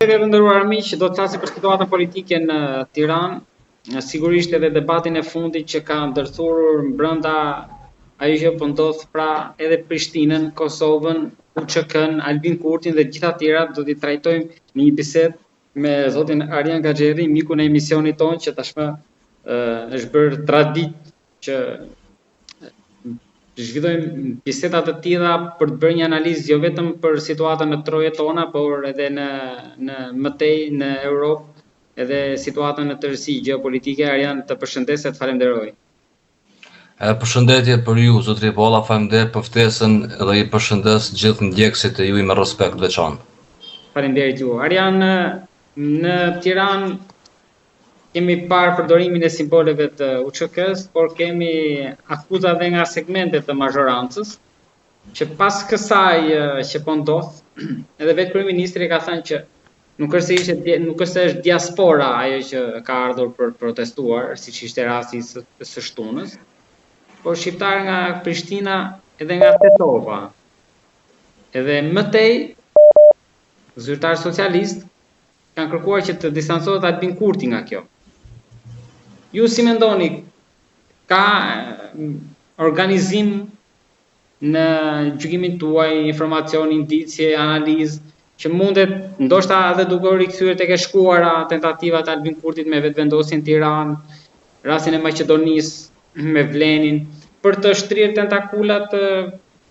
Të nderuar miq, do të flasim për situatën politike në Tiranë, sigurisht edhe debatin e fundit që ka ndërthurur brenda ajo që po ndodh pra edhe Prishtinën, Kosovën, UÇK-n, Albin Kurtin dhe gjitha tjerat do t'i trajtojmë në një bisedë me zotin Arjan Gaxherri, mikun e emisionit tonë që tashmë është bërë traditë që zhvillojmë biseda të tilla për të bërë një analizë jo vetëm për situatën në trojet tona, por edhe në mëtej në Europë, edhe situatën në tërësi gjeopolitike. Arjan, të përshëndes e të falenderoj. Përshëndetje për ju, zotëri Bolla, faleminderit për ftesën dhe i përshëndes gjithë ndjekësit e juaj me respekt veçantë. Faleminderit ju. Arjan, në Tiranë kemi parë përdorimin e simboleve të UÇK-s, por kemi akuza dhe nga segmentet të mazhorancës, që pas kësaj që po ndodh, edhe vetë kryeministri ka thënë që nuk është se është diaspora ajo që ka ardhur për protestuar, siç ishte rasti së shtunës, por shqiptar nga Prishtina edhe nga Tetova. Edhe mëtej zyrtar socialist kanë kërkuar që të distancohet Albin Kurti nga kjo. Ju si mendoni, ka organizim në gjykimin tuaj, informacion, indicje, analizë, që mundet, ndoshta edhe duke u rikthyer tek e shkuara tentativat e Albin Kurtit me vetvendosjen në Tiranë, rastin e Maqedonisë me Vlenin, për të shtrirë tentakulat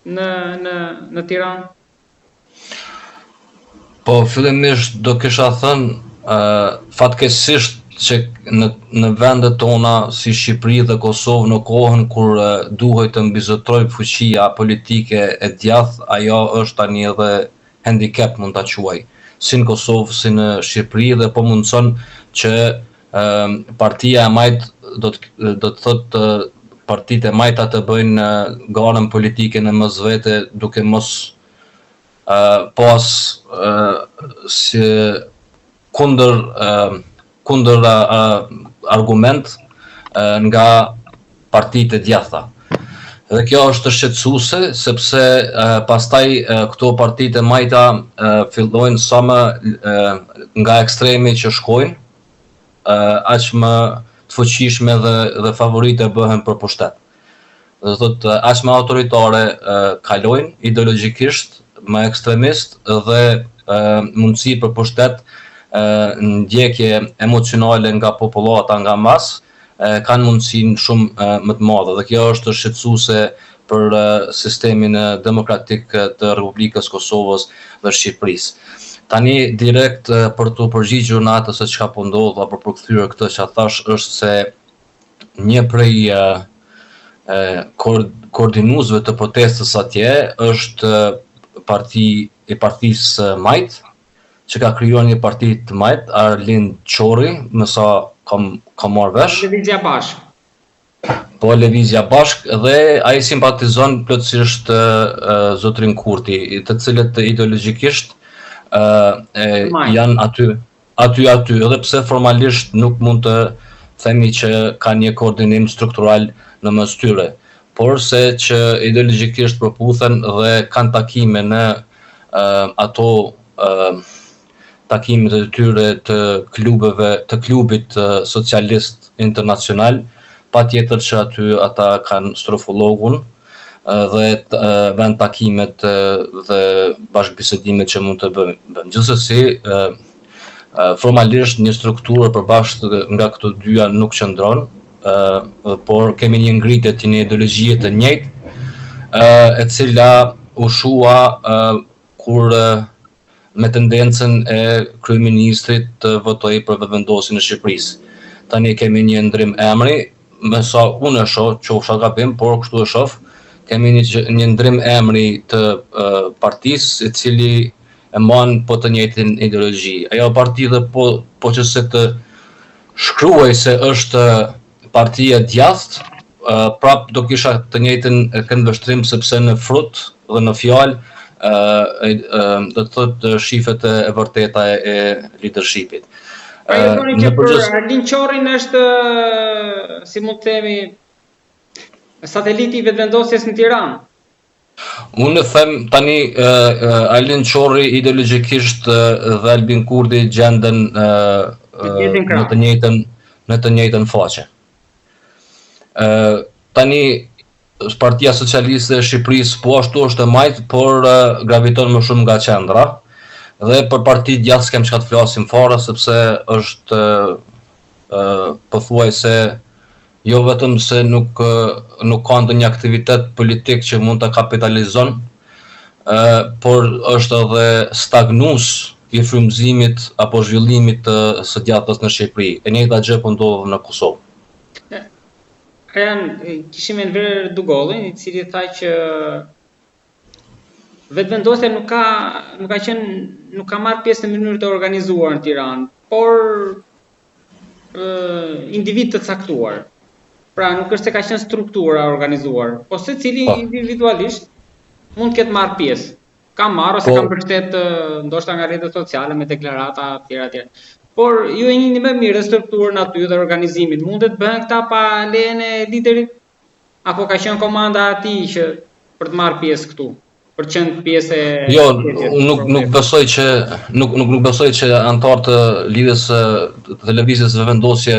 në Tiranë? Po, fillimisht do kisha thënë fatkeqësisht që në vendet tona si Shqipëri dhe Kosovë në kohën kur duhet të mbizotrojë fuqia politike e djathtë, ajo është tani edhe handicap mund ta quaj, si në Kosovë si në Shqipëri, dhe po mundson që partia e majt do të thotë partitë e majta të bëjnë garën politike në mes vete duke mos pas si kundër argument nga partitë e djathta. Dhe kjo është shqetësuese sepse pastaj këto partitë e majta fillojnë sa më nga ekstremi që shkojnë, aq më të fuqishme dhe favorite bëhen për pushtet. Do thotë aq më autoritare kalojnë ideologjikisht, më ekstremist dhe mundësi për pushtet, ndjekje emocionale nga popullata nga mas, kanë mundësinë shumë më të madhe, dhe kjo është shqetësuese për sistemin demokratik të Republikës Kosovës dhe Shqipërisë. Tani direkt për të përgjigjur në atë se çka po ndodh apo për kthyer këtë që thash, është se një prej koordinuesve të protestës atje është partisë majt, që ka krijuar një parti të majt, Arlind Çorri, më sa kam marrë vesh. Lëvizja Bashk. Po, Lëvizja Bashk, dhe ai simpatizon plotësisht zotrin Kurti, të cilët ideologjikisht janë aty, edhe pse formalisht nuk mund të themi që ka një koordinim struktural në mes tyre, por se që ideologjikisht përputhen dhe kanë takime në ato takimet e tyre të klubit socialist internacional, patjetër që aty ata kanë strofologun dhe vend takimet dhe bashkëbisedimet që mund të bëjnë. Gjithsesi, formalisht një strukturë përbashkët nga këto dyja nuk qëndron, por kemi një ngritje të një ideologjie të njëjtë, e cila u shua kur me tendencën e kryeministrit të votojë për vetëvendosjen e Shqipërisë. Tani kemi një ndrim emri, me sa unë e shoh, qofsha gabim, por kështu e shoh, kemi një ndrim emri të partisë i cili e mban po të njëjtin ideologji. Ajo parti dhe po që se të shkruaj se është partia djathtë, prap do kisha të njëjtin këndvështrim, sepse në frut dhe në fjalë do të thotë shifet e vërteta e leadershipit. Ajo thoni që për Arlind Çorrin është, si mund të themi, sateliti i vetvendosjes në Tiranë. Unë them tani Alin Qorri ideologjikisht dhe Albin Kurdi gjenden në të njëjtën faqe. Tani Partia Socialiste e Shqipërisë po ashtu është e majtë, por graviton më shumë nga qendra. Dhe për Parti Djathtë s'kem çka të flasim fare, sepse është pothuajse jo vetëm se nuk ka ndonjë aktivitet politik që mund të kapitalizon, por është edhe stagnues i frymëzimit apo zhvillimit të së djathtës në Shqipëri. E njëjta gjë po ndodh në Kosovë. Kishim Enver Dugollin, i cili tha që vetëvendosja nuk ka marrë pjesë në mënyrë të organizuar në Tiranë, por individ të caktuar. Pra nuk është se ka qenë struktura organizuar, po secili individualisht mund të ketë marrë pjesë. Ka marrë ose ka mbështet ndoshta nga rrjetet sociale me deklarata tjera. Por ju e njihni më mirë strukturën aty dhe organizimin. Mundet bëhen këta pa lejen e liderit? Apo ka qenë komanda e atij që për të marrë pjesë këtu? Për të qenë pjesë e... Jo, nuk besoj që antarët të lidhjes të lëvizjes së vendosje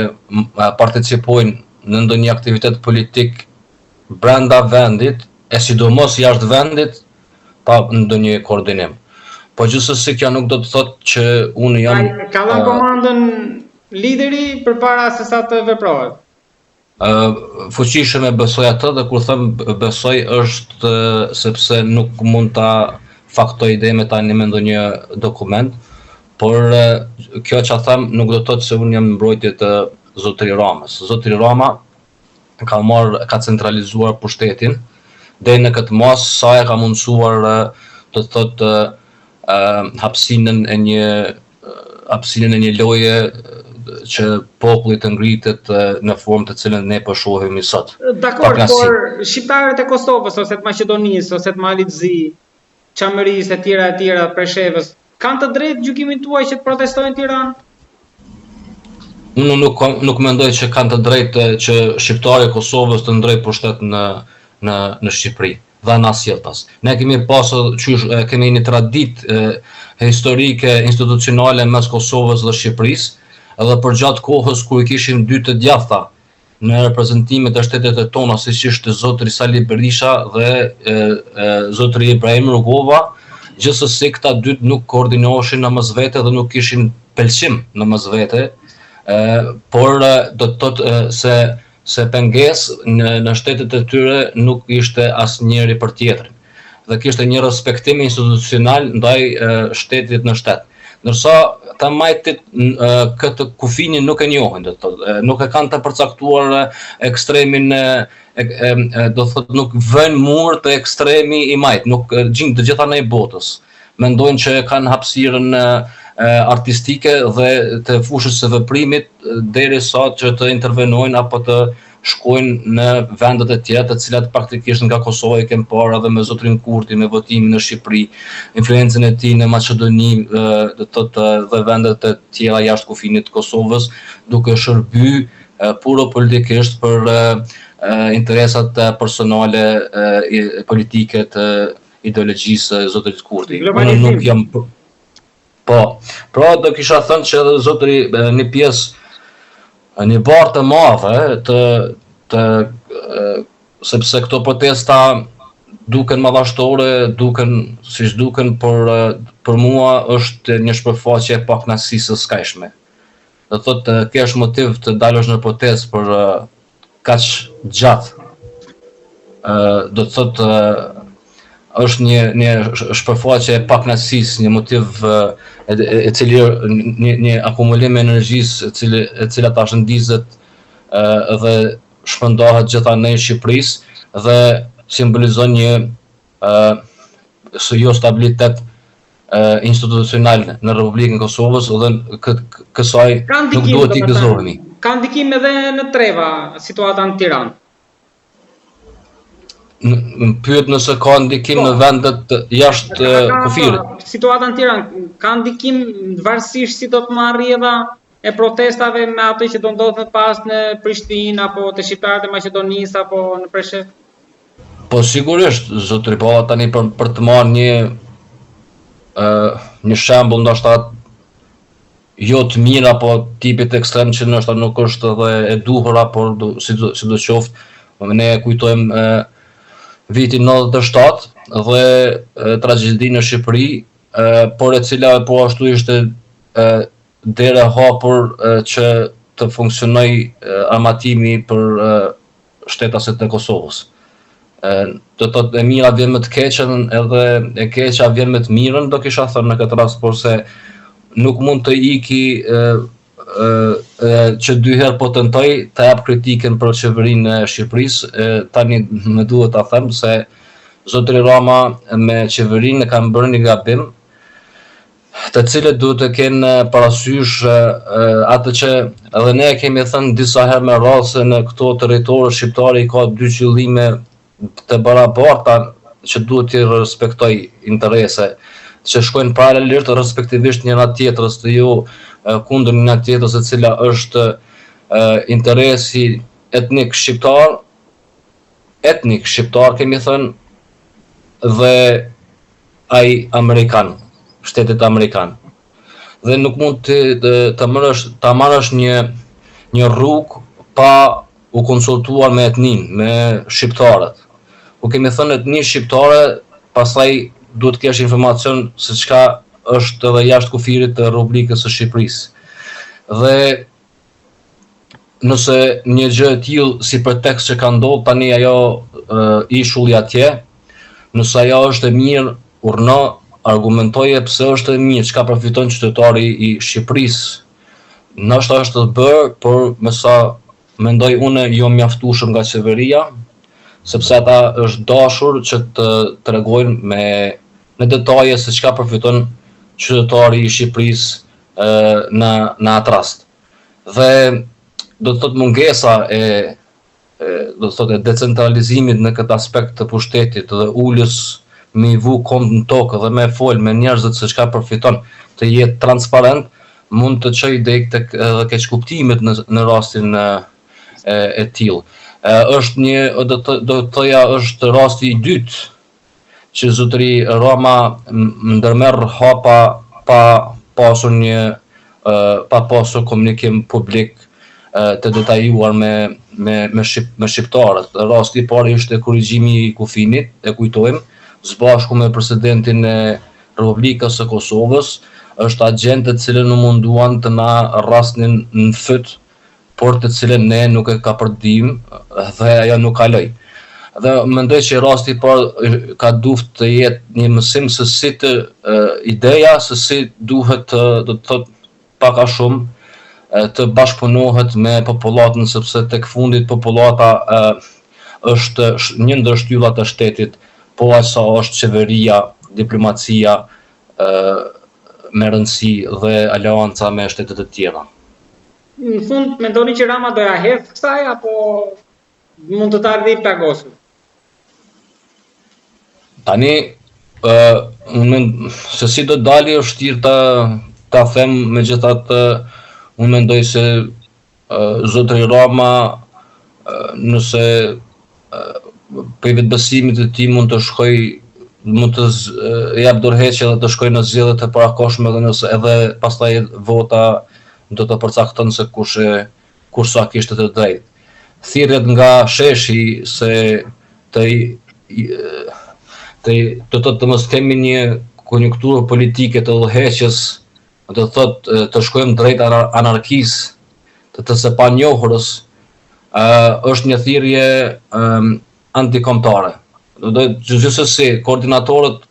participojnë në ndonjë aktivitet politik brenda vendit, e sidomos jashtë vendit, pa ndonjë koordinim. Po gjithsesi kjo nuk do të thotë që unë jam... Ka dhënë komandën lideri përpara se sa të veprohet? Fuqishëm e besoj atë, dhe kur them besoj është sepse nuk mund ta faktoj ide tani me ndonjë dokument, por kjo që them nuk do të thotë se unë jam mbrojtje të zotëri Ramës. Zotëri Rama ka centralizuar pushtetin deri në këtë mas, sa e ka mundësuar të thotë hapësinën e një loje që populli të ngritet në formë të cilën ne po shohim sot. Dakor, por shqiptarët e Kosovës ose të Maqedonisë ose të Malit Zi, Çamërisë e tjera Preshevës, kanë të drejtë gjykimin tuaj që të protestojnë në Tiranë? Unë nuk mendoj që kanë të drejtë që shqiptarët e Kosovës të ndrojnë pushtet në Shqipëri dhe në asjeltas. Ne kemi një traditë historike institucionale mes Kosovës dhe Shqipërisë, edhe për gjatë kohës kur kishim dy të djathta në reprezentimet e shtetet e tona, siç ishte zotëri Sali Berisha dhe zotëri Ibrahim Rugova, gjithsesi këta dy nuk koordinoheshin në mes vete dhe nuk kishin pëlqim në mes vete, por do të thotë se pengesë në shtetet e tyre nuk ishte asnjëri për tjetrin. Dhe kishte një respektim institucional ndaj shtetit në shtet. Ndërsa ta majtit këtë kufinin nuk e njohin, nuk e kanë të përcaktuar ekstremin, do thotë nuk vënë mur të ekstremi i majt, nuk gjin të gjitha në botës. Mendojnë që kanë hapësirën artistike dhe të fushës së veprimit derisa që të intervenojnë apo të shkojnë në vendet e tjera, të cilat praktikisht nga Kosova i kemë parë edhe me zotrin Kurti, me votimin në Shqipëri, influencën e tij në Maqedoni, dhe vendet e tjera jashtë kufinit të Kosovës, duke shërbyer puro politikisht për interesat personale politike të ideologjisë së zotrit Kurti. Unë nuk jam pra do kisha thënë që edhe zotri një pjesë, një barë të madhe sepse këto protesta duken madhashtore, siç duken, por për mua është një shpërfaqje e pakënaqësisë së skajshme. Do thotë kesh motiv të dalësh në protestë për kaq gjatë. Do thotë është një shpërfaqje e pakënaqësisë, një motiv e cili një akumulim e energjisë e cila ta shëndizet dhe shpërndahet gjithanë në Shqipërisë dhe simbolizon një jo stabilitet institucional në Republikën Kosovës dhe kësaj nuk duhet t'i gëzohemi. Ka ndikim edhe në Treva, situata në Tiranë? Më pyet nëse ka ndikim në vendet jashtë kufirit. Situata në Tiranë ka ndikim varësisht si do të marrë rrjedha e protestave me ato që do ndodhet pas në Prishtinë apo të shqiptarët e Maqedonisë apo në Preshevë? Po sigurisht, zotëri, po tani për të marrë një shembull ndoshta jo të mirë apo tipit ekstrem që ndoshta nuk është edhe e duhur apo sidoqoftë, ne kujtojmë vitin 97 dhe tragjedinë në Shqipëri, por e cila po ashtu ishte dera hapur që të funksionoj armatimi për shtetasit e Kosovës. Do të thotë e mira vjen me të keqen edhe e keqa vjen me të mirën, do kisha thënë në këtë rast, por se nuk mund të iki që dy herë po tentoj të jap kritikën për qeverinë e Shqipërisë. Tani më duhet ta them se zotëri Rama me qeverinë kanë bërë një gabim, të cilët duhet të kenë parasysh atë që edhe ne kemi thënë disa herë me radhë se në këto territorë shqiptare i ka dy qëllime të barabarta që duhet të respektoj interese që shkojnë paralelisht respektivisht njëra tjetrës, të jo kundër njëra tjetrës, e cila është interesi etnik shqiptar kemi thënë, dhe ai amerikan, shtetit amerikan. Dhe nuk mund të marrësh një rrugë pa u konsultuar me etnin, me shqiptarët. Ku kemi thënë etni shqiptare, pastaj duhet të kesh informacion se çka është edhe jashtë kufirit të rubrikës së Shqipërisë. Dhe nëse një gjë e tillë si pretekst që ka ndodhur tani ajo ishulli atje, nëse ajo është e mirë, urno, argumentoje pse është e mirë, çka përfiton qytetari i Shqipërisë. Ndoshta është të bërë, por me sa mendoj unë jo mjaftueshëm nga qeveria, sepse ata është dashur që të tregojnë në detaje se çka përfiton qytetari i Shqipërisë në atë rast. Dhe do të thotë mungesa do të thotë decentralizimit në këtë aspekt të pushtetit dhe ulës me i vu kond në tokë dhe me fol me njerëzit se çka përfiton, të jetë transparent, mund të çojë deri tek keqkuptimet në rastin e tillë. Është do të thoja është rasti i dytë që zotëri Rama ndërmerr hapa pa pasur komunikim publik të detajuar me shqiptarët. Rasti i parë ishte korrigjimi i kufinit, e kujtojmë, së bashku me presidentin e Republikës së Kosovës, është agent të cilën u munduan të na rrasnin në fyt, por të cilën ne nuk e ka përdim dhe ajo nuk kaloi. Dhe mendoj që rasti i parë ka duhet të jetë një mësim se si ideja se si duhet do të thotë pak a shumë të bashkëpunohet me popullatën, sepse tek fundit populata është një ndër shtyllat e shtetit, po aq sa është qeveria, diplomacia me rëndësi dhe aleanca me shtetet e tjera. Në fund, mendoni që Rama do ja hedh kësaj apo mund të ta ardhi plagosur? Tani, se si do dali është vështirë ta them, megjithatë unë mendoj se zotëri Rama, nëse për vetbesimit të tij mund të shkoj, mund të jap dorëheqje dhe të shkoj në zgjedhjet e parakohshme, dhe nëse edhe pastaj vota do të përcakton se kush sa kishte të drejtë. Thirrjet nga sheshi se të mos kemi një konjunkturë politike të udhëheqjes, do të thotë të shkojmë drejt anarkisë, të së panjohurës, është një thirrje antikombëtare. Gjithsesi, koordinatorët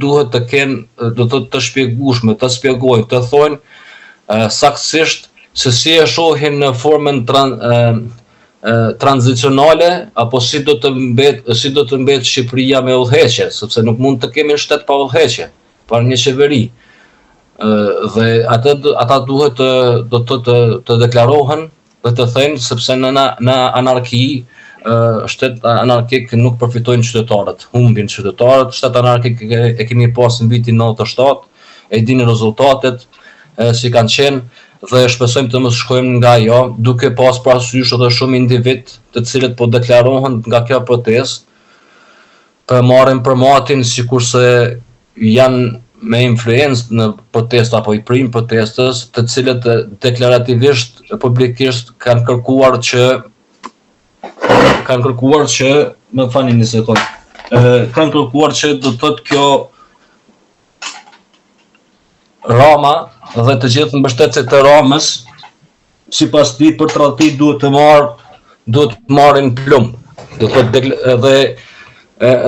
duhet të kenë, do të thotë, të shpjegueshme, të shpjegojnë, të thonë saktësisht se si e shohin në formën tranzicionale, apo si do të mbet Shqipëria me udhëheqje, sepse nuk mund të kemi shtet pa udhëheqje, pa një qeveri. Dhe ata duhet të deklarohen dhe të thënë, sepse në anarki, shtet anarkik nuk përfitojnë qytetarët, humbin qytetarët. Shtet anarkik e kemi pas në vitin 97, e dini rezultatet si kanë qenë, dhe shpresojmë të mos shkojmë nga ajo, duke pas parasysh edhe shumë individ të cilët po deklarohen nga kjo protestë, marrin përmatin sikurse janë me influencë në protestë apo i prim protestës, të cilët deklarativisht publikisht kanë kërkuar që më falni një sekond. Kanë kërkuar që do të thotë kjo Rama dhe të gjithë mbështetësit e Ramës, sipas tij për tradhtit duhet të marrin plumb. Do thotë edhe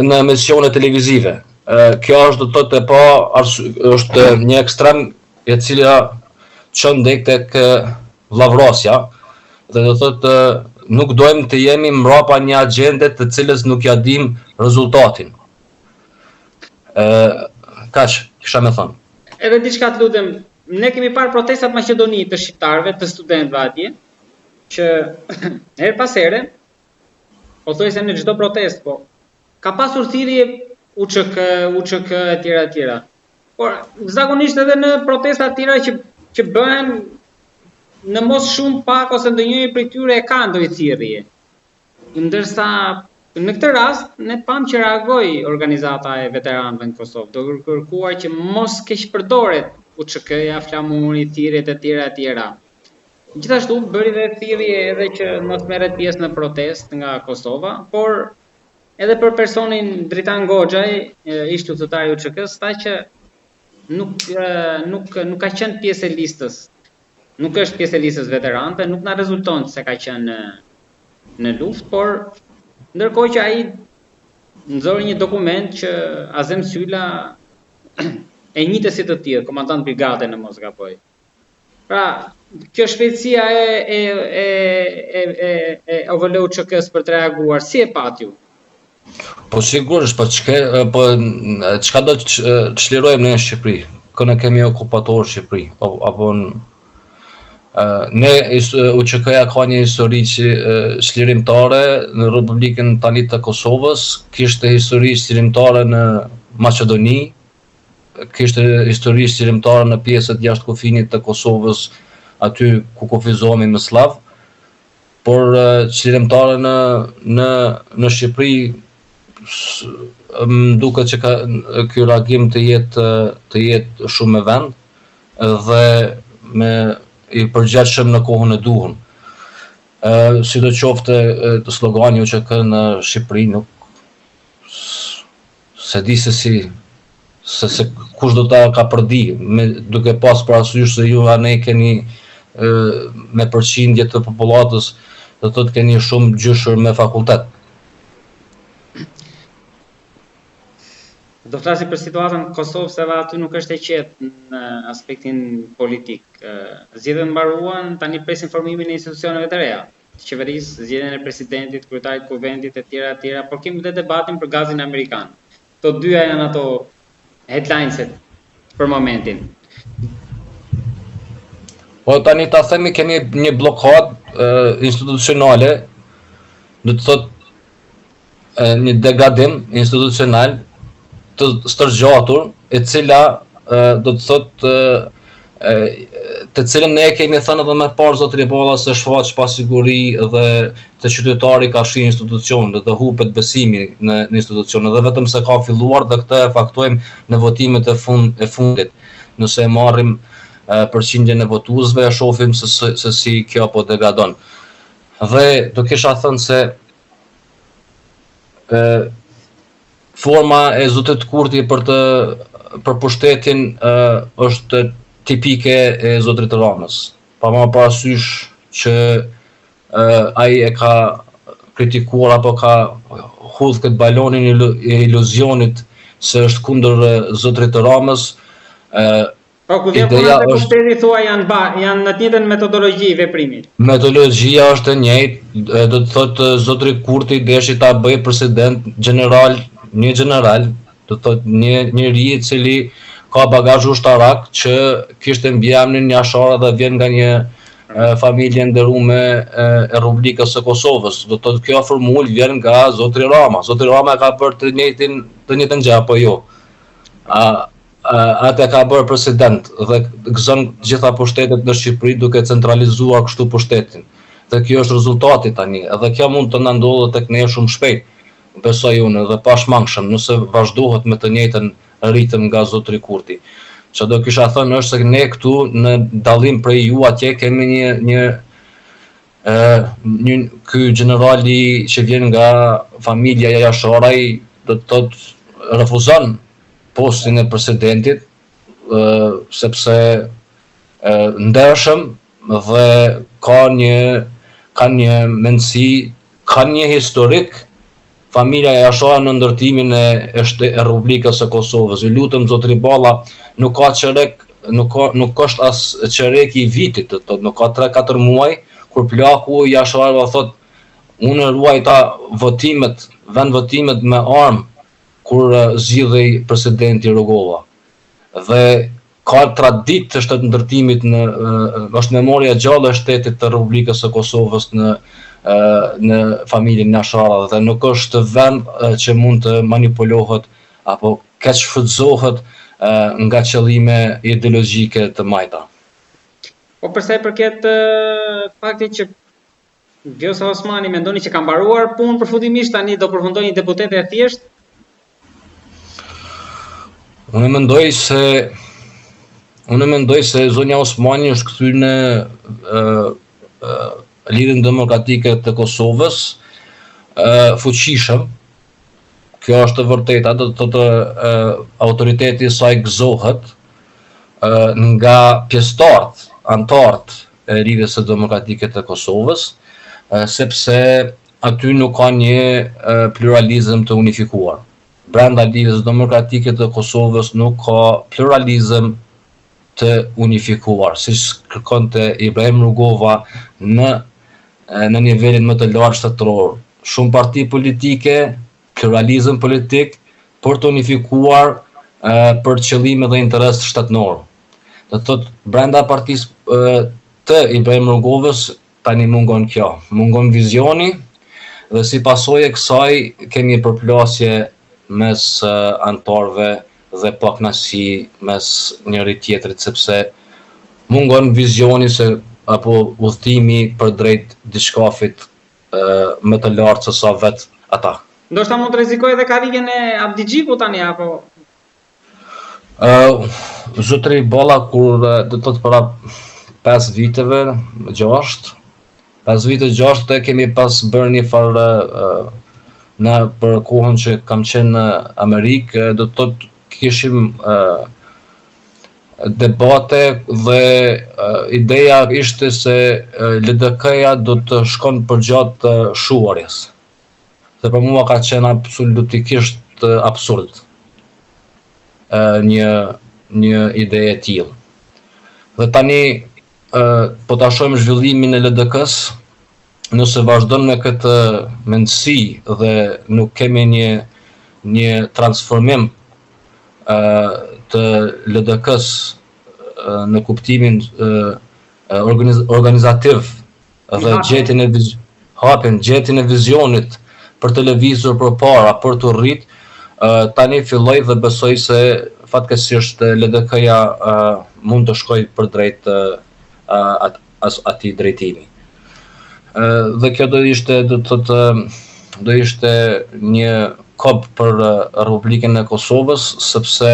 në emisione televizive. Kjo është do të thotë është një ekstrem e cila çon dek tek vllavrasja dhe do thotë nuk dojmë të jemi mbrapa një agjende të cilës nuk ja dim rezultatin. Kaq kisha më thënë. Edhe diçka të lutem, ne kemi parë protestat në Maqedoni të shqiptarëve, të studentëve atje, që her pas here, po thuaj se në çdo protestë, po ka pasur thirrje UÇK e tjera. Por zakonisht edhe në protesta të tjera që bëhen në mos shumë pak ose ndonjëri prej tyre e ka ndonjë thirrje. Ndërsa në këtë rast ne pam që reagoi organizata e veteranëve në Kosovë, do kërkuar që mos keq përdoret UÇK-ja, flamuri, thirrjet e tjera. Gjithashtu bëri dhe thirrje edhe që mos merret pjesë në protestë nga Kosova, por edhe për personin Dritan Goxhaj, ish qytetari i UÇK-s, tha që nuk ka qenë pjesë e listës. Nuk është pjesë e listës veteranëve, nuk na rezulton se ka qenë në luftë, por ndërkohë që ai nxori një dokument që Azem Sylla e njëjtë si të tjerë, komandant brigade në mos gaboj. Pra, kjo shpejtësia e OVL-UÇK-s për të reaguar, si e pat ju? Po sigurisht, çka do të çlirojmë në Shqipëri? Këne kemi okupatorë Shqipëri, apo ne UÇK-ja ka një histori çlirimtare në Republikën tani të Kosovës, kishte histori çlirimtare në Maqedoni, kishte histori çlirimtare në pjesët jashtë kufinit të Kosovës, aty ku kufizohemi me slav, por çlirimtare në Shqipëri më duket që ky reagim të jetë shumë me vend dhe i përgjithshëm në kohën e duhur. Sidoqoftë slogani UÇK në Shqipëri nuk se di se kush do ta ka përdi, duke pas parasysh se ju ne keni me përqindje të popullatës, do të keni shumë gjyshur me fakultet. Do flasim për situatën në Kosovë, se aty nuk është e qetë në aspektin politik. Zgjedhjet mbaruan, tani presin formimin e institucioneve të reja, të qeverisë, zgjedhjen e presidentit, kryetarit kuvendit e tjera, por kemi dhe debatin për gazin amerikan. Këto dyja janë ato headlineset për momentin. Po tani ta themi kemi një blokadë institucionale, do të thotë një degradim institucional të stërgjatur, e cila do të thotë të cilën ne kemi thënë edhe më parë zotëri Bolla se shfaq pasiguri dhe të qytetari ka shi institucionet dhe hupet besimi në institucionet dhe vetëm se ka filluar dhe këtë e faktojmë në votimet e fundit. Nëse e marrim përqindjen e votuesve, e shohim se si kjo po degradon. Dhe do kisha thënë se forma e zotit Kurti për pushtetin është tipike e zotit Ramës. Pa marrë parasysh që ai e ka kritikuar apo ka hudhë këtë balonin e iluzionit se është kundër zotit Ramës. Po ku vjen puna te pushteti thua janë në të njëjtën metodologji veprimit. Metodologjia është e njëjtë, do të thotë zotri Kurti deshi ta bëjë president një general, do të thotë një njeri i cili ka bagazh ushtarak që kishte mbiemrin jashtëor dhe vjen nga një familje nderuame e Republikës së Kosovës. Do të thotë kjo formulë vjen nga zotri Rama. Zotri Rama ka bërë të njëjtën gjë apo jo? Atë ka bërë president dhe gëzon gjitha pushtetet në Shqipëri duke centralizuar kështu pushtetin. Dhe kjo është rezultati tani, edhe kjo mund të na ndodhë tek ne shumë shpejt. besoj unë, dhe pashmangshëm, nëse vazhdohet me të njëjtën ritëm nga zotëri Kurti. Që do kisha thënë është se ne këtu në dallim prej ju atje kemi ky generali që vjen nga familja Jasharaj do të thotë refuzon postin e presidentit sepse ndershëm dhe ka një mendësi, ka një historik familja Jasharaj në ndërtimin e Republikës së Kosovës. Ju lutem zotëri Balla, nuk ka çerek, nuk është as çereki i vitit, nuk ka 3-4 muaj kur plaku Jasharaj thotë unë ruajta vend votimet me armë kur zgjidhej presidenti Rugova. Dhe ka traditë të shtetë ndërtimit është memoria gjallë e shtetit të Republikës së Kosovës në familjen Jasharaj dhe nuk është vend që mund të manipulohet apo keq shfrytëzohet nga qëllime ideologjike të majta. Po përsa i përket faktit që Vjosa Osmani mendoni që ka mbaruar punë përfundimisht, tani do përfundoj një deputete e thjesht? Unë mendoj se zonja Osmani është kthyer në Lidhjen Demokratike të Kosovës fuqishëm. Kjo është e vërteta, do të thotë autoriteti i saj gëzohet nga pjesëtarët, anëtarët e Lidhjes së Demokratike të Kosovës, sepse aty nuk ka një pluralizëm të unifikuar. Brenda Lidhjes Demokratike të Kosovës nuk ka pluralizëm të unifikuar, siç kërkonte Ibrahim Rugova në nivelin më të lartë shtetëror. Shumë parti politike, pluralizëm politik për të unifikuar për qëllime dhe interes shtetëror. Do të thotë brenda partisë të Ibrahim Rugovës tani mungon kjo, mungon vizioni dhe si pasojë e kësaj kemi përplasje mes anëtarëve dhe pakënaqësi mes njëri tjetrit sepse mungon vizioni apo udhëtimi për drejt diçkafit më të lartë se sa vet ata. Ndoshta mund të rrezikojë edhe karrierën e Abdigjikut tani apo? Zotëri Balla kur do të thotë para 5 viteve, 5 vite 6 kemi pas bërë një farë për kohën që kam qenë në Amerikë, do të thotë kishim debate dhe ideja ishte se LDK-ja do të shkon përgjatë shuarjes. Dhe për mua ka qenë absolutikisht absurd një ide e tillë. Dhe tani po ta shohim zhvillimin e LDK-s, nëse vazhdon me këtë mendësi dhe nuk kemi një transformim të LDK-s në kuptimin organizativ dhe gjetjen e vizionit për televizor përpara për të rrit, tani filloj dhe besoj se fatkeqësisht LDK-ja mund të shkojë për drejt atij drejtimi. Dhe kjo do ishte një kop për Republikën e Kosovës, sepse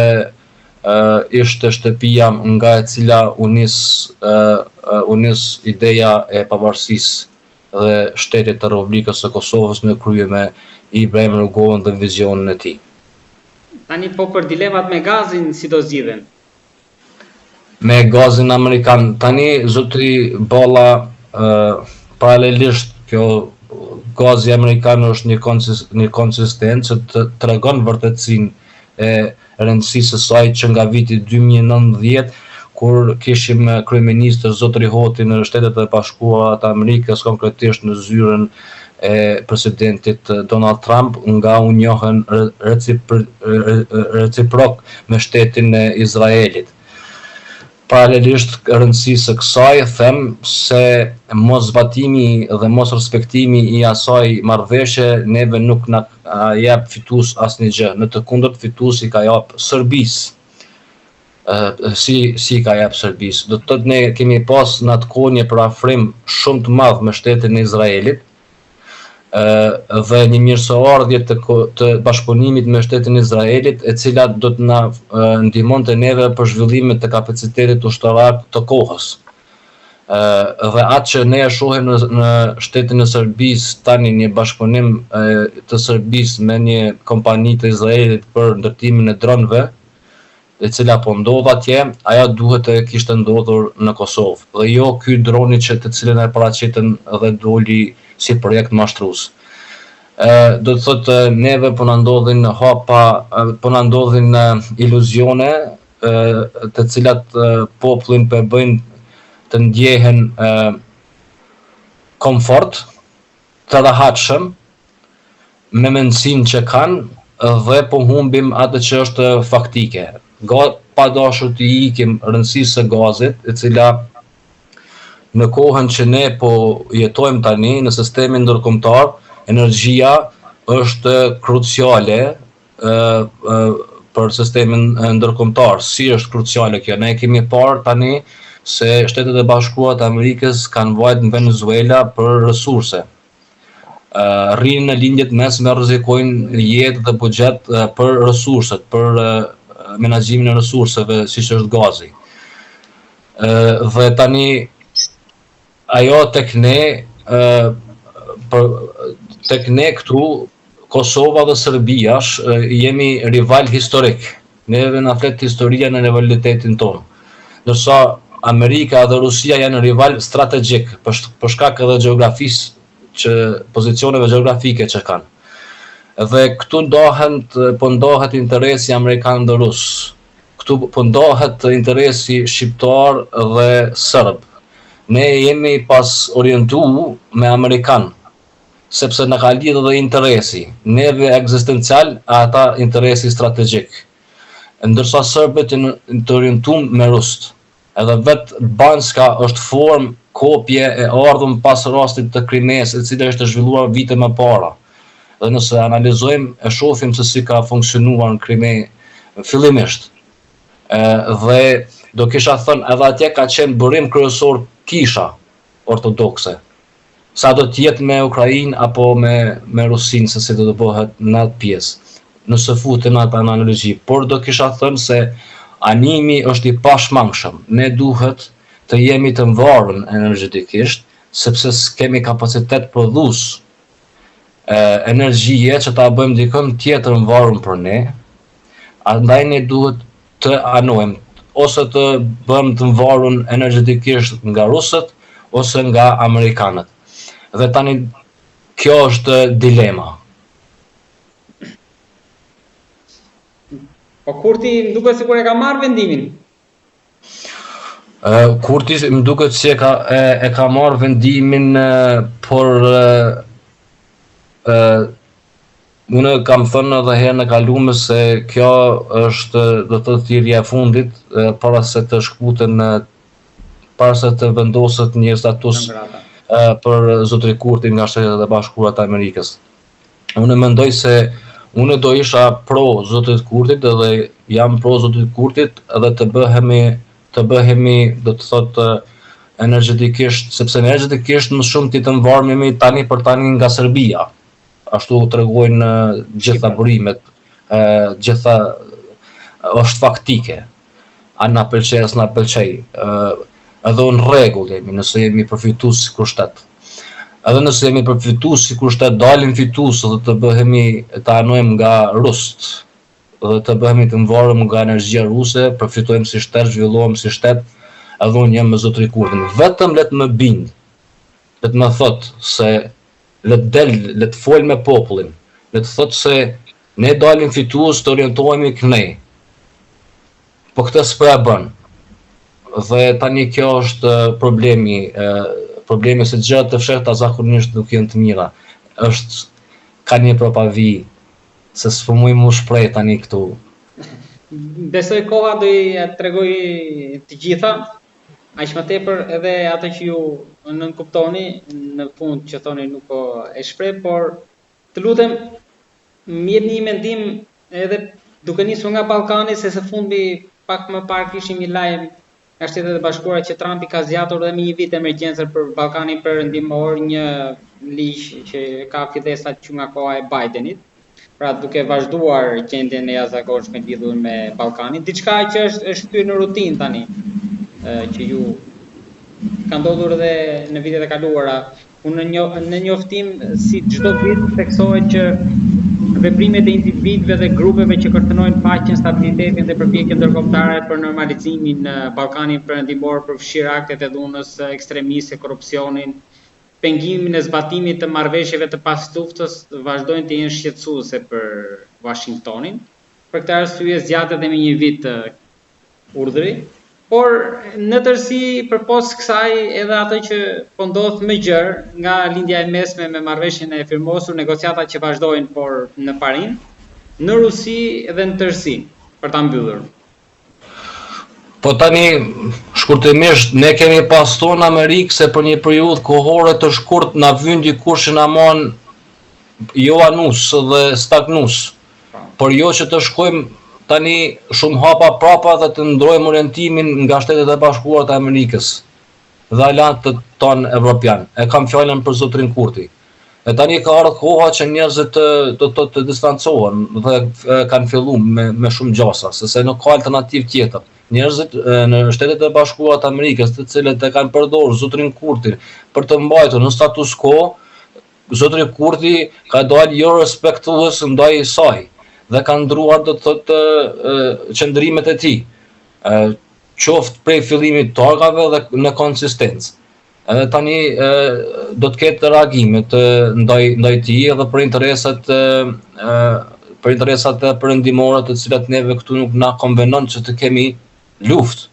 ishte shtëpia nga e cila u nis ideja e pavarësisë dhe shtetit të Republikës së Kosovës në krye me Ibrahim Rugovën dhe vizionin e tij. Tani po për dilemat me gazin si do zgjidhen? Me gazin amerikan, tani zotëri Balla, paralelisht kjo gazi amerikan është një konsistencë që të tregon vërtetësinë e rëndësisë së saj që nga viti 2019, kur kishim kryeministër zotëri Hoti në Shtetet e Bashkuara të Amerikës, konkretisht në zyrën e presidentit Donald Trump, nga u njohen reciprok me shtetin e Izraelit. Paralelisht rëndësisë së kësaj them se mos zbatimi dhe mos respektimi i asaj marrëveshje neve nuk na jep fitus asnjë gjë. Në të kundërt fitus i ka jap Serbisë. Si ka jap Serbisë. Do të thotë ne kemi pas në atë kohë një parafrim shumë të madh me shtetin e Izraelit dhe një mirësoardhje të bashkëpunimit me shtetin Izraelit, e cila do të na ndihmonte neve për zhvillimin të kapacitetit ushtarak të kohës. Dhe atë që ne e shohim në shtetin e Serbisë tani, një bashkëpunim të Serbisë me një kompani të Izraelit për ndërtimin e dronëve, e cila po ndodh atje, ajo duhet të kishte ndodhur në Kosovë. Dhe jo ky droni të cilën e paraqitën dhe doli si projekt mashtrues. Do të thotë neve po na ndodhin hapa, po na ndodhin iluzione, të cilat popullin po bëjnë të ndjehen komfort, të rahatshëm, me mendësinë që kanë dhe po humbim atë që është faktike. Pa dashur të ikim rëndësisë së gazit, e cila në kohën që ne po jetojmë tani në sistemin ndërkombëtar, energjia është kruciale për sistemin ndërkombëtar. Si është kruciale kjo? Ne kemi parë tani se Shtetet e Bashkuara të Amerikës kanë vajt në Venezuela për resurse. Rrinë në lindjet mesme, rrezikojnë jetë dhe buxhet për resurset, për menaxhimin e resurseve, siç është gazi. Dhe tani ajo tek ne këtu, Kosova dhe Serbia, jemi rival historik. Neve na flet historia në rivalitetin tonë. Ndërsa Amerika dhe Rusia janë rival strategjik për shkak edhe gjeografisë, pozicioneve gjeografike që kanë. Dhe këtu po ndohet interesi amerikan dhe rus. Këtu po ndohet interesi shqiptar dhe serb. Ne jemi pas orientu me amerikan, sepse në ka lidhë dhe interesi, neve ekzistencial, ata interesi strategjik. Ndërsa serbët të orientum me rust. Edhe vetë Banska është formë kopje e ardhëm pas rastit të Krimes, e cila është zhvilluar vite më para. Dhe nëse analizojmë, e shohim se si ka funksionuar në Krime fillimisht. Dhe do kisha thënë, edhe atje ka qenë burim kryesor kisha ortodokse. Sa do të jetë me Ukrainë apo me Rusinë, se si do të bëhet në atë pjesë. Nëse futen atë analogi, por do kisha thënë se animi është i pashmangshëm. Ne duhet të jemi të varur energjetikisht, sepse kemi kapacitet prodhues energjie që ta bëjmë dikën tjetër në varur për ne. Andaj ne duhet të anojmë, ose të bëjmë të varur energjetikisht nga rusët, ose nga amerikanët. Dhe tani kjo është dilema. Po Kurti më duket sikur e ka marrë vendimin. Kurti më duket si e ka marrë vendimin, por unë kam thënë edhe herë në kalume se kjo është do të thirrja e fundit para se të shkputen, para se të vendoset një status për zotëri Kurtin nga Shtetet e Bashkuara të Amerikës. Unë mendoj se unë do isha pro zotërit Kurtit, edhe jam pro zotërit Kurtit, edhe të bëhemi do të thotë energjetikisht, sepse energjetikisht më shumë ti të varmemi tani për tani nga Serbia. Ashtu tregojnë gjitha burimet, gjitha është faktike. A na pëlqej as na pëlqej. Edhe në rregull jemi, nëse jemi përfitues si kushtet. Edhe nëse jemi përfitues si kushtet, dalim fitues dhe të bëhemi, të anojmë nga rust, dhe të bëhemi të varur nga energjia ruse, përfitojmë si shtet, zhvillohem si shtet, edhe unë jam me zotëri Kurtin. Vetëm le të më bind, le të më thotë se le të fol me popullin, le të thotë se ne dalim fitues, të orientohemi kënej. Po këtë s'po e bën. Dhe tani kjo është problemi se gjërat të fshehta zakonisht nuk janë të mira. Ka një propavi se s'po muj mu shprej tani këtu. Besoj koha do i tregoj të gjitha, aq më tepër edhe ato që ju nënkuptoni në fund që thoni nuk e shpreh, por të lutem mirë një mendim edhe duke nisur nga Ballkani, se së fundi pak më parë kishim një lajm nga Shtetet e Bashkuara që Trumpi ka zgjatur edhe me një vit emergjencën për Ballkanin Perëndimor, një ligj që ka fillesat që nga koha e Bidenit, pra duke vazhduar gjendjen e jashtëzakonshme lidhur me Ballkanin, diçka që është hyrë në rutinë tani, që ju ka ndodhur edhe në vitet e kaluara. Unë në njoftim si çdo vit theksohet që veprimet e individëve dhe grupeve që kërcënojnë paqen, stabilitetin dhe përpjekjen ndërkombëtare për normalizimin në Ballkanin Perëndimor përfshir aktet e dhunës ekstremiste, korrupsionin, pengimin e zbatimit të marrëveshjeve të pasluftës vazhdojnë të jenë shqetësuese për Washingtonin. Për këtë arsye zgjatet edhe me një vit urdhri, por në tërësi përpos kësaj edhe atë që po ndodh më gjerë nga lindja e mesme me marrëveshjen e firmosur, negociatat që vazhdojnë por në parin, në Rusi dhe në tërësi për ta mbyllur. Po tani, shkurtimisht, ne kemi pasur në Amerikë se për një periudhë kohore të shkurt na vyn dikush që na mon jo anus dhe stagnus, por jo që të shkojmë tani shumë hapa prapa dhe të ndrojmë orientimin nga Shtetet e Bashkuara të Amerikës dhe alant ton evropian. E kam fjalën për zotrin Kurti. E tani ka ardhur koha që njerëzit të distancohen dhe kanë filluar me shumë gjasa, sepse nuk ka alternativë tjetër. Njerëzit në Shtetet e Bashkuara të Amerikës, të cilët e kanë përdorur zotrin Kurtin për të mbajtur në status quo, zotri Kurti ka dalë jo respektues ndaj saj dhe ka ndruar do të thotë qëndrimet e tij, qoftë prej fillimit të targave dhe në konsistencë. Edhe tani do të ketë reagime ndaj tij edhe për interesat perëndimore, të cilat neve këtu nuk na konvenon që të kemi luftë.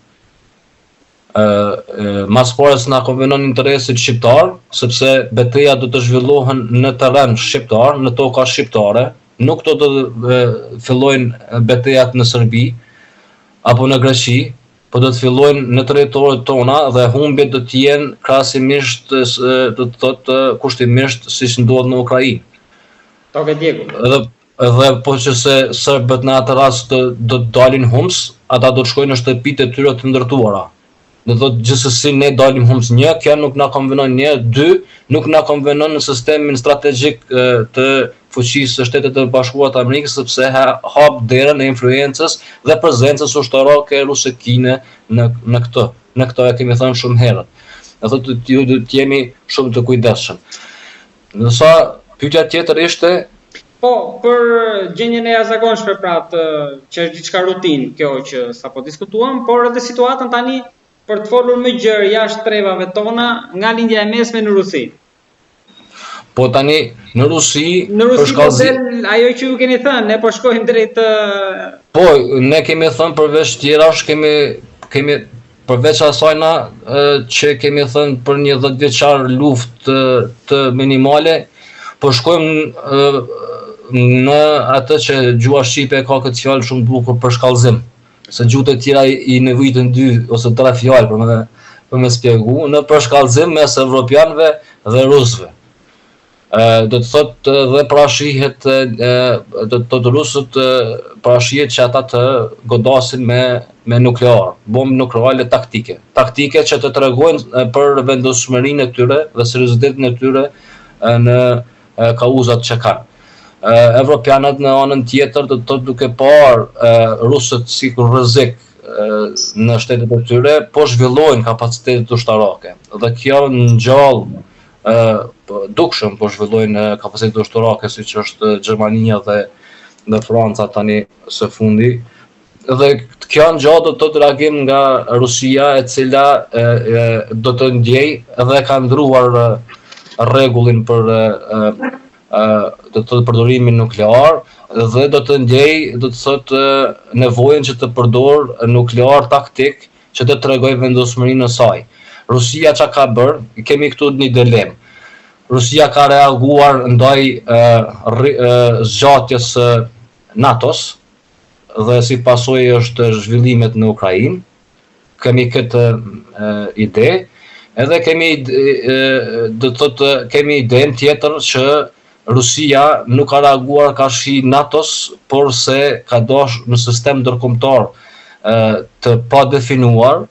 Mas pores na konvenon interesit shqiptar, sepse betejat do të zhvillohen në terren shqiptar, në toka shqiptare. Nuk do të fillojnë betejat në Serbi apo në Greqi, po do të fillojnë në territoret tona dhe humbjet do të jenë krahasimisht, do të thotë kushtimisht siç ndodh në Ukrainë. Tokë djegur. Edhe po që se serbët në atë rast do të dalin hums, ata do të shkojnë në shtëpitë e tyre të ndërtuara. Do të thotë gjithsesi ne dalim hums, një, kjo nuk na konvenon, një, dy, nuk na konvenon në sistemin strategjik të fuqisë së Shtetet e Bashkuara të Amerikës, sepse hap derën e influencës dhe prezencës ushtarake ruse-kine në këtë. Në këtë e kemi thënë shumë herët. Do thotë ju do të jemi shumë të kujdesshëm. Ndërsa pyetja tjetër ishte po për gjendjen e jashtëzakonshme pra që është diçka rutinë kjo që sapo diskutuam, por edhe situatën tani për të folur më gjerë jashtë trevave tona nga lindja e mesme në Rusi. Po tani në Rusi ajo që ju keni thënë, ne po shkojmë drejt Po, ne kemi thënë përveç tjerash, kemi përveç asajna që kemi thënë për një 10 vjeçar luftë të minimale, po shkojmë në atë që gjua shqipe ka këtë fjalë shumë bukur për shkallëzim. Se gjuhët e tjera i nevojitën 2 ose 3 fjalë për me spjegu, në përshkallëzim mes evropianëve dhe rusëve. Do të thotë dhe parashihet, do të thotë rusët parashihet që ata të godasin me nuklear, bombë nukleare taktike. Taktike që të tregojnë për vendosmërinë e tyre dhe seriozitetin e tyre në kauzat që kanë. Evropianët në anën tjetër do të thotë duke parë rusët si rrezik në shtetet e tyre, po zhvillojnë kapacitetet ushtarake. Dhe kjo ngjall dukshëm po zhvillojnë kapacitetet ushtarake, siç është Gjermania dhe Franca tani së fundi. Dhe kjo ngjall do të thotë reagim nga Rusia, e cila do të ndjej dhe ka ndruar rregullin për do të thotë përdorimin nuklear dhe do të ndjej, do të thotë nevojën që të përdor nuklear taktik që të tregoj vendosmërinë e saj. Rusia çka ka bërë, kemi këtu një dilemë. Rusia ka reaguar ndaj zgjatjes së NATO-s dhe si pasojë është zhvillimet në Ukrainë. Kemi këtë ide, edhe kemi do të thotë kemi idenë tjetër që Rusia nuk ka reaguar kashi NATO-s, por se ka dashur në sistem ndërkombëtar të pa definuar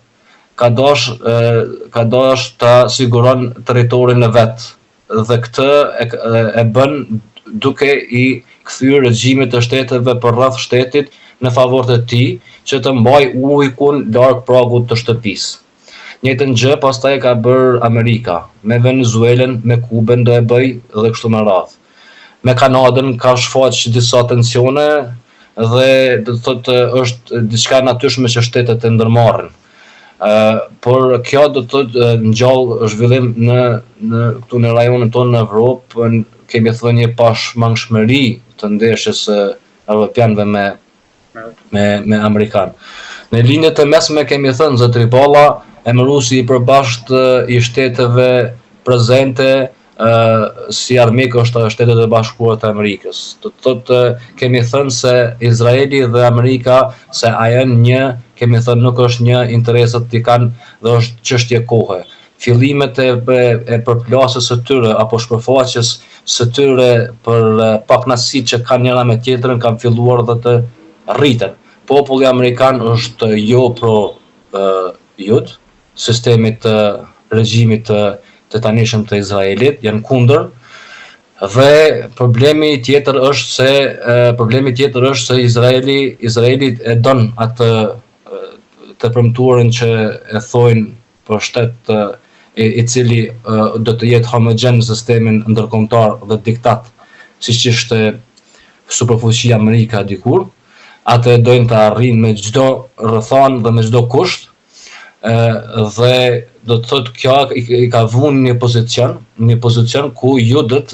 ka dosh të siguron territorin e vet dhe këtë e bën duke i kthyer regjimit të shteteve përreth shtetit në favor të tij që të mbaj ujkun larg pragut të shtëpisë. Njëjtën gjë pastaj ka bërë Amerika, me Venezuelën, me Kubën do e bëj dhe kështu me radhë. Me Kanadën ka shfaq disa tensione dhe do të thotë është diçka natyrshme që shtetet e ndërmarrin. Por kjo do të thotë ngjall zhvillim në këtu në rajonin tonë në Evropë, kemi thënë një pashmangshmëri të ndeshjes së evropianëve me amerikanë. Në linjët e mesme kemi thënë zotëri Balla, emëruesi i përbashkët i shteteve prezente si armik është Shtetet e Bashkuara të Amerikës. Do të thotë kemi thënë se Izraeli dhe Amerika se janë një, kemi thënë nuk është një, interesat i kanë dhe është çështje kohe. Fillimet e përplasjes së tyre apo shpërfaqjes së tyre për pakënaqësitë që kanë njëra me tjetrën kanë filluar dhe të rriten. Populli amerikan është jo pro jud, sistemit të regjimit të tanishëm të Izraelit, janë kundër, dhe problemi tjetër është se Izraeli e don atë të premtuarin që e thojnë për shtet i cili do të jetë homogjen në sistemin ndërkombëtar dhe diktat, siç ishte superfuqia Amerika dikur. Atë dojnë të arrijnë me çdo rrethan dhe me çdo kusht, dhe do të thotë kjo i ka vënë një pozicion ku judët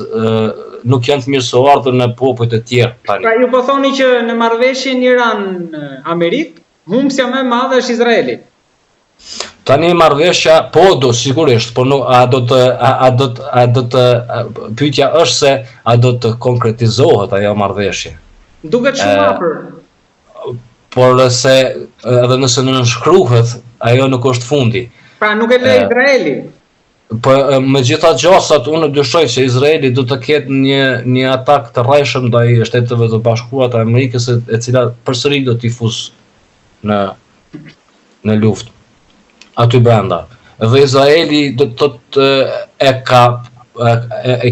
nuk janë të mirësoardhur në popujt e tjerë tani. Pra ju po thoni që në marrëveshjen Iran-Amerikë, humbsja më e madhe është Izraeli. Tani marrëveshja sigurisht, por nuk pyetja është se a do të konkretizohet ajo marrëveshje. Duket shumë afër. Por se edhe nëse nënshkruhet, ajo nuk është fundi. Pra nuk e le Izraeli. Po me gjitha gjasat, unë dyshoj që Izraeli do të ketë një atak të rrajshëm ndaj Shteteve të Bashkuara të Amerikës, e cila përsëri do t'i fusë në luftë aty brenda. Dhe Izraeli do të thotë e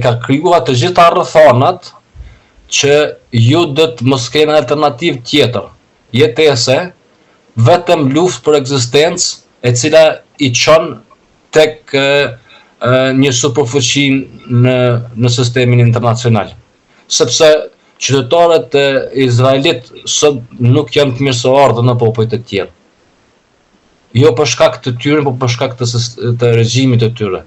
ka krijuar të gjitha rrethanat që judët mos kenë alternativë tjetër jetese, vetëm luftë për ekzistencë, e cila i çon tek një superfuqi në sistemin internacional. Sepse qytetarët e Izraelit sot nuk janë të mirësoardhur në popujt e tjerë. Jo për shkak të tyre, por për shkak të regjimit të tyre.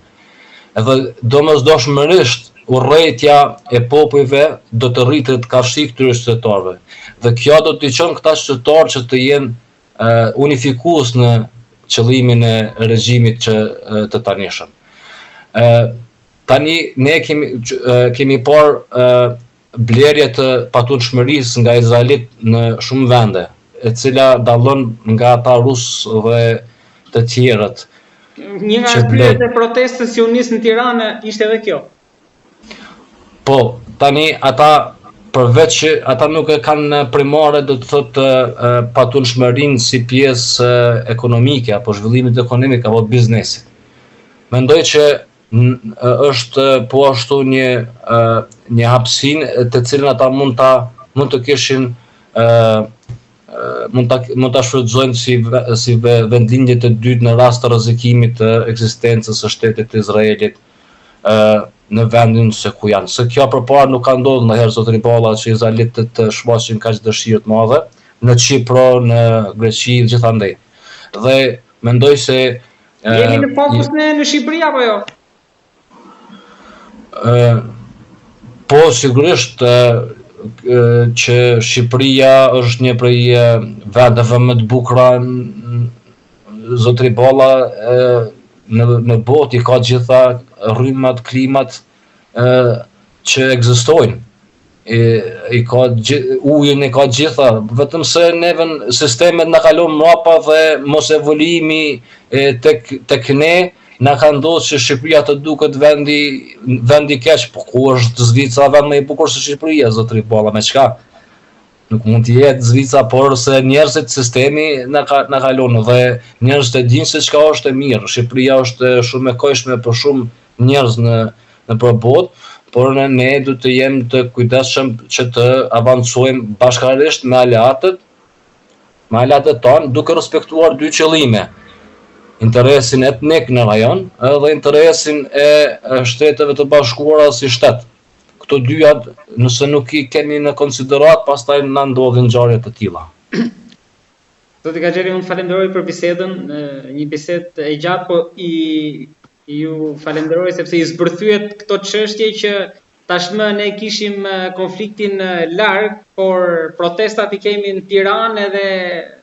Edhe domosdoshmërisht urrëtia e popujve do të rritet kafshi këtyre qytetarëve. Dhe kjo do t'i çon këta qytetarë që të jenë unifikues në qëllimin e regjimit të tanishëm. Tani ne kemi parë blerje të patundshmërisë nga Izraelit në shumë vende, e cila dallon nga ata rusë dhe të tjerët. Një nga arsyet e protestës që u nis në Tiranë ishte edhe kjo. Po, tani ata përveç që ata nuk e kanë primare, do të thotë patundshmërinë si pjesë ekonomike apo zhvillimit ekonomik apo biznesit. Mendoj që është po ashtu një hapësinë të cilën ata mund të kishin mund ta shfrytëzojnë si vendlindje të dytë në rast të rrezikimit të ekzistencës së shtetit të Izraelit në vendin se ku janë. Se kjo përpara nuk ka ndodhur ndonjëherë zotëri Balla që izraelitët të shfaqin kaq dëshirë të mëdha në Çipro, në Greqi dhe gjithandej. Dhe mendoj se jemi në fokus në Shqipëri apo jo? Po sigurisht që Shqipëria është një prej vendeve më të bukura zotëri Balla në botë, i ka gjitha rrymat, klimat që ekzistojnë. Ujin i ka gjitha, vetëm se neve sistemet na kalon mrapa dhe mos evoluimi tek ne na ka ndodhur që Shqipëria të duket vendi keq, po ku është Zvicra vend më i bukur se Shqipëria, zotëri Balla, me çka? Nuk mund të jetë zvica, por se njerëzit sistemi na kalon dhe njerëzit e dinë se çka është e mirë. Shqipëria është shumë e kojshme për shumë njerëz në botë, por ne duhet të jemi të kujdesshëm që të avancojmë bashkërisht me aleatët tonë, duke respektuar dy qëllime: interesin etnik në rajon dhe interesin e Shteteve të Bashkuara si shtet. Këto dyja, nëse nuk i keni në konsiderat, pastaj na ndodhin ngjarje të tilla. Zoti Gaxheli, unë falenderoj për bisedën, një bisedë e gjatë, po ju falenderoj sepse i zbërthyet këto çështje që tashmë ne kishim konfliktin larg, por protestat i kemi në Tiranë edhe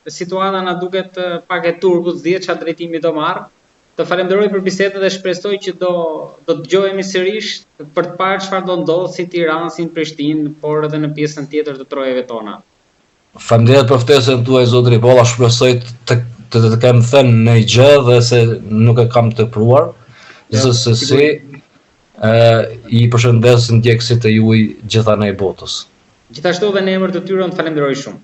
situata na duket pak e turput, s'dihet çfarë drejtimi do marrë. Të falenderoj për bisedën dhe shpresoj që do dëgjohemi sërish për të parë çfarë do ndodhë si Tiranë, si në Prishtinë, por edhe në pjesën tjetër të trojeve tona. Faleminderit për ftesën tuaj, zotri Bolla, shpresoj të kem thënë në gjë dhe se nuk e kam tepruar. Gjithsesi, i përshëndes ndjekësit e juaj gjithanej botës. Gjithashtu dhe në emër të tyre unë falenderoj shumë.